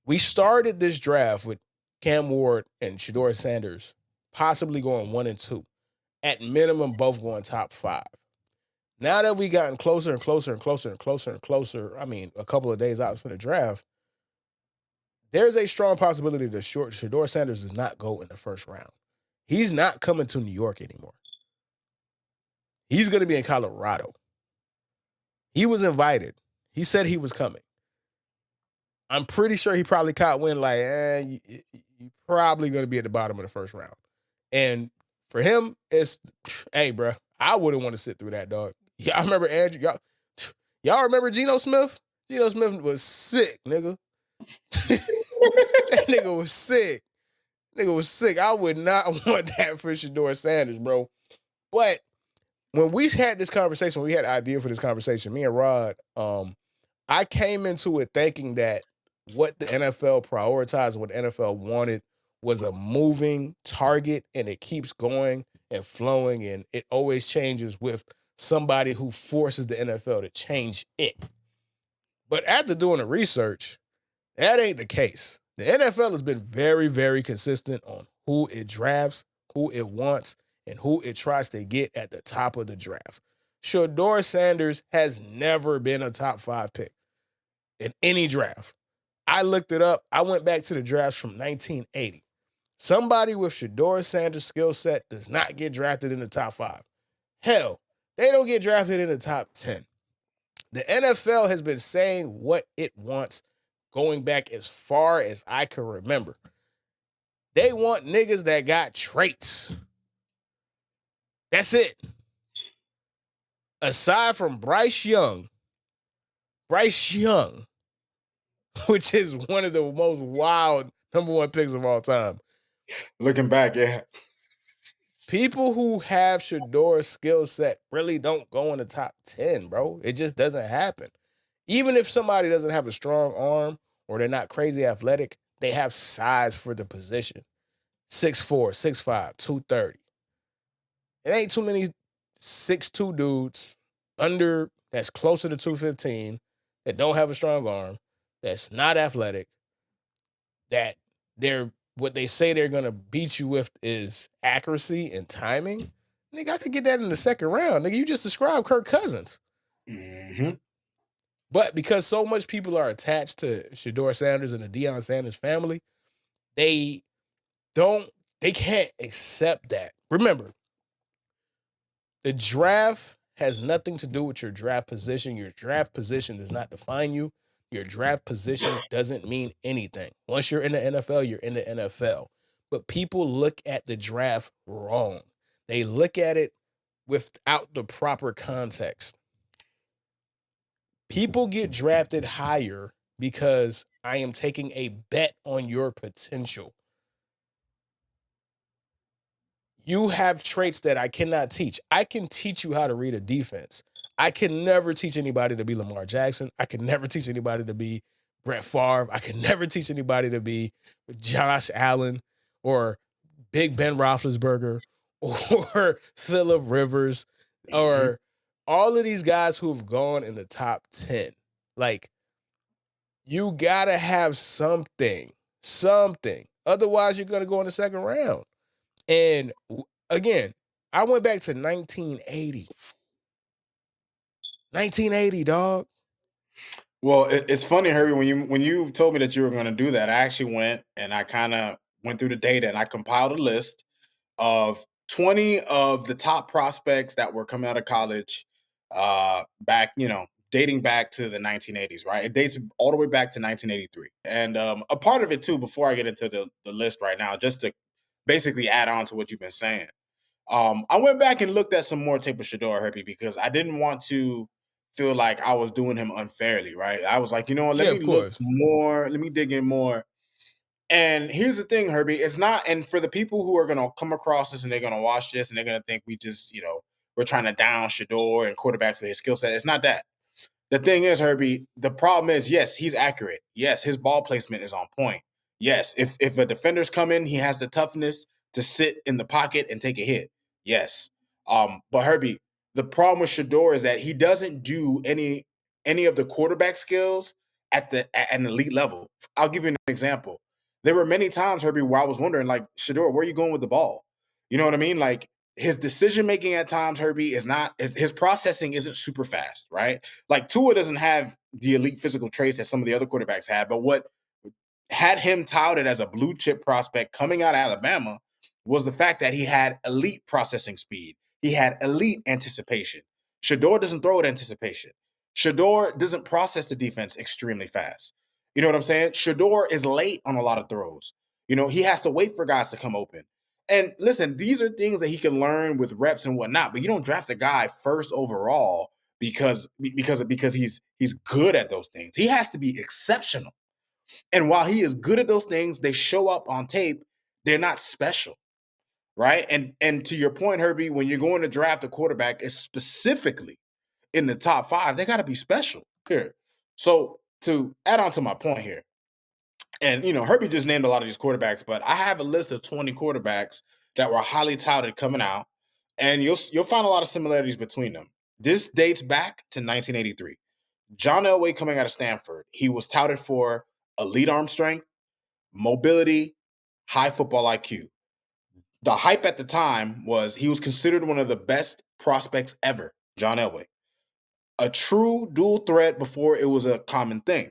We started this draft with Cam Ward and Shedeur Sanders possibly going 1 and 2. At minimum, both going top 5. Now that we gotten closer and closer and closer and closer and closer, I mean, a couple of days out for the draft, there's a strong possibility that Shedeur Sanders does not go in the first round. He's not coming to New York anymore. He's going to be in Colorado. He was invited. He said he was coming. I'm pretty sure he probably caught wind like, you're probably going to be at the bottom of the first round. And for him, it's, hey, bro, I wouldn't want to sit through that, dog. Y'all remember Andrew? Y'all remember Geno Smith? Geno Smith was sick, nigga. That nigga was sick. Nigga was sick. I would not want that for Shedeur Sanders, bro. But when we had this conversation, we had an idea for this conversation, me and Rod, I came into it thinking that what the NFL prioritized, what the NFL wanted was a moving target, and it keeps going and flowing, and it always changes with somebody who forces the NFL to change it. But after doing the research, that ain't the case. The NFL has been very, very consistent on who it drafts, who it wants, and who it tries to get at the top of the draft. Shedeur Sanders has never been a top 5 pick in any draft. I looked it up. I went back to the drafts from 1980. Somebody with Shedeur Sanders' skill set does not get drafted in the top 5. Hell, they don't get drafted in the top 10. The NFL has been saying what it wants going back as far as I can remember. They want niggas that got traits. That's it. Aside from Bryce Young, which is one of the most wild number 1 picks of all time. Looking back, yeah. People who have Shedeur's skill set really don't go in the top 10, bro. It just doesn't happen. Even if somebody doesn't have a strong arm or they're not crazy athletic, they have size for the position. 6'4", 6'5", 230. It ain't too many 6'2" dudes under that's closer to 215 that don't have a strong arm, that's not athletic, that what they say they're gonna beat you with is accuracy and timing. Nigga, I could get that in the second round. Nigga, you just described Kirk Cousins. Mm-hmm. But because so much people are attached to Shedeur Sanders and the Deion Sanders family, they can't accept that. Remember, the draft has nothing to do with your draft position. Your draft position does not define you. Your draft position doesn't mean anything. Once you're in the NFL, you're in the NFL. But people look at the draft wrong. They look at it without the proper context. People get drafted higher because I am taking a bet on your potential. You have traits that I cannot teach. I can teach you how to read a defense. I can never teach anybody to be Lamar Jackson. I can never teach anybody to be Brett Favre. I can never teach anybody to be Josh Allen or Big Ben Roethlisberger or Phillip Rivers or all of these guys who have gone in the top 10. Like, you got to have something. Otherwise, you're going to go in the second round. And again, I went back to 1980. 1980, dog. Well, it's funny, Herbie, when you told me that you were going to do that, I actually went and I kind of went through the data and I compiled a list of 20 of the top prospects that were coming out of college back, dating back to the 1980s, right? It dates all the way back to 1983. And a part of it, too, before I get into the list right now, just to basically add on to what you've been saying. I went back and looked at some more tape of Shedeur, Herbie, because I didn't want to feel like I was doing him unfairly, right? I was like, you know what, let me look more, let me dig in more. And here's the thing, Herbie, it's not, and for the people who are going to come across this and they're going to watch this and they're going to think we just, we're trying to down Shedeur and quarterbacks with his skill set. It's not that. The thing is, Herbie, the problem is, yes, he's accurate. Yes, his ball placement is on point. Yes, if a defender's coming, he has the toughness to sit in the pocket and take a hit. Yes. But Herbie, the problem with Shedeur is that he doesn't do any of the quarterback skills at an elite level. I'll give you an example. There were many times, Herbie, where I was wondering, like, Shedeur, where are you going with the ball? You know what I mean? Like his decision making at times, Herbie, is not his processing isn't super fast, right? Like Tua doesn't have the elite physical traits that some of the other quarterbacks had, but what had him touted as a blue chip prospect coming out of Alabama was the fact that he had elite processing speed. He had elite anticipation. Shedeur doesn't throw at anticipation. Shedeur doesn't process the defense extremely fast. You know what I'm saying? Shedeur is late on a lot of throws. You know, he has to wait for guys to come open. And listen, these are things that he can learn with reps and whatnot, but you don't draft a guy first overall because he's good at those things. He has to be exceptional. And while he is good at those things, they show up on tape. They're not special, right? And to your point, Herbie, when you're going to draft a quarterback, is specifically in the top 5, they got to be special. Here, so to add on to my point here, and Herbie just named a lot of these quarterbacks, but I have a list of 20 quarterbacks that were highly touted coming out, and you'll find a lot of similarities between them. This dates back to 1983. John Elway coming out of Stanford, he was touted for elite arm strength, mobility, high football IQ. The hype at the time was he was considered one of the best prospects ever, John Elway. A true dual threat before it was a common thing.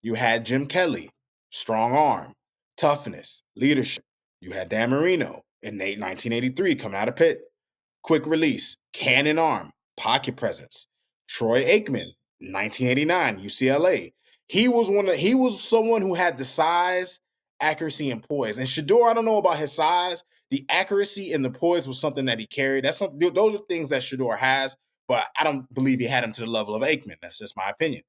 You had Jim Kelly, strong arm, toughness, leadership. You had Dan Marino in 1983 coming out of Pitt. Quick release, cannon arm, pocket presence. Troy Aikman, 1989, UCLA. He was someone who had the size, accuracy, and poise. And Shedeur, I don't know about his size. The accuracy and the poise was something that he carried. Those are things that Shedeur has, but I don't believe he had him to the level of Aikman. That's just my opinion.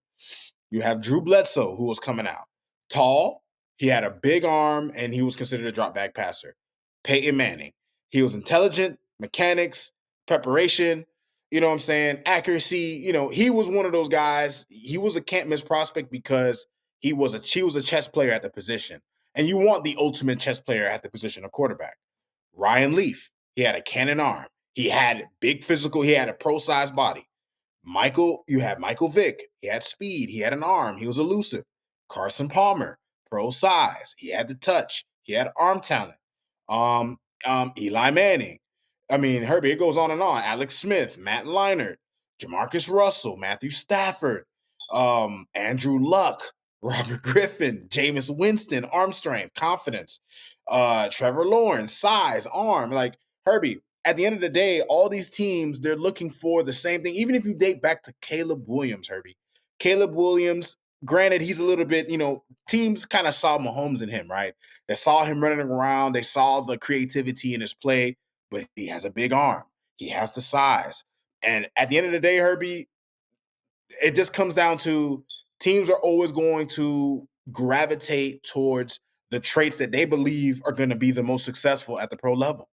You have Drew Bledsoe, who was coming out. Tall, he had a big arm, and he was considered a drop back passer. Peyton Manning, he was intelligent, mechanics, preparation, you know what I'm saying, accuracy. He was one of those guys. He was a can't miss prospect because he was a chess player at the position. And you want the ultimate chess player at the position of quarterback. Ryan Leaf, he had a cannon arm. He had big physical, he had a pro-sized body. You had Michael Vick. He had speed. He had an arm. He was elusive. Carson Palmer, pro size. He had the touch. He had arm talent. Eli Manning. I mean, Herbie, it goes on and on. Alex Smith, Matt Leinart, Jamarcus Russell, Matthew Stafford, Andrew Luck, Robert Griffin, Jameis Winston, arm strength, confidence, Trevor Lawrence, size, arm. Like, Herbie, at the end of the day, all these teams, they're looking for the same thing. Even if you date back to Caleb Williams, Herbie. Caleb Williams, granted, he's a little bit, teams kind of saw Mahomes in him, right? They saw him running around. They saw the creativity in his play, but he has a big arm. He has the size. And at the end of the day, Herbie, it just comes down to teams are always going to gravitate towards the traits that they believe are going to be the most successful at the pro level.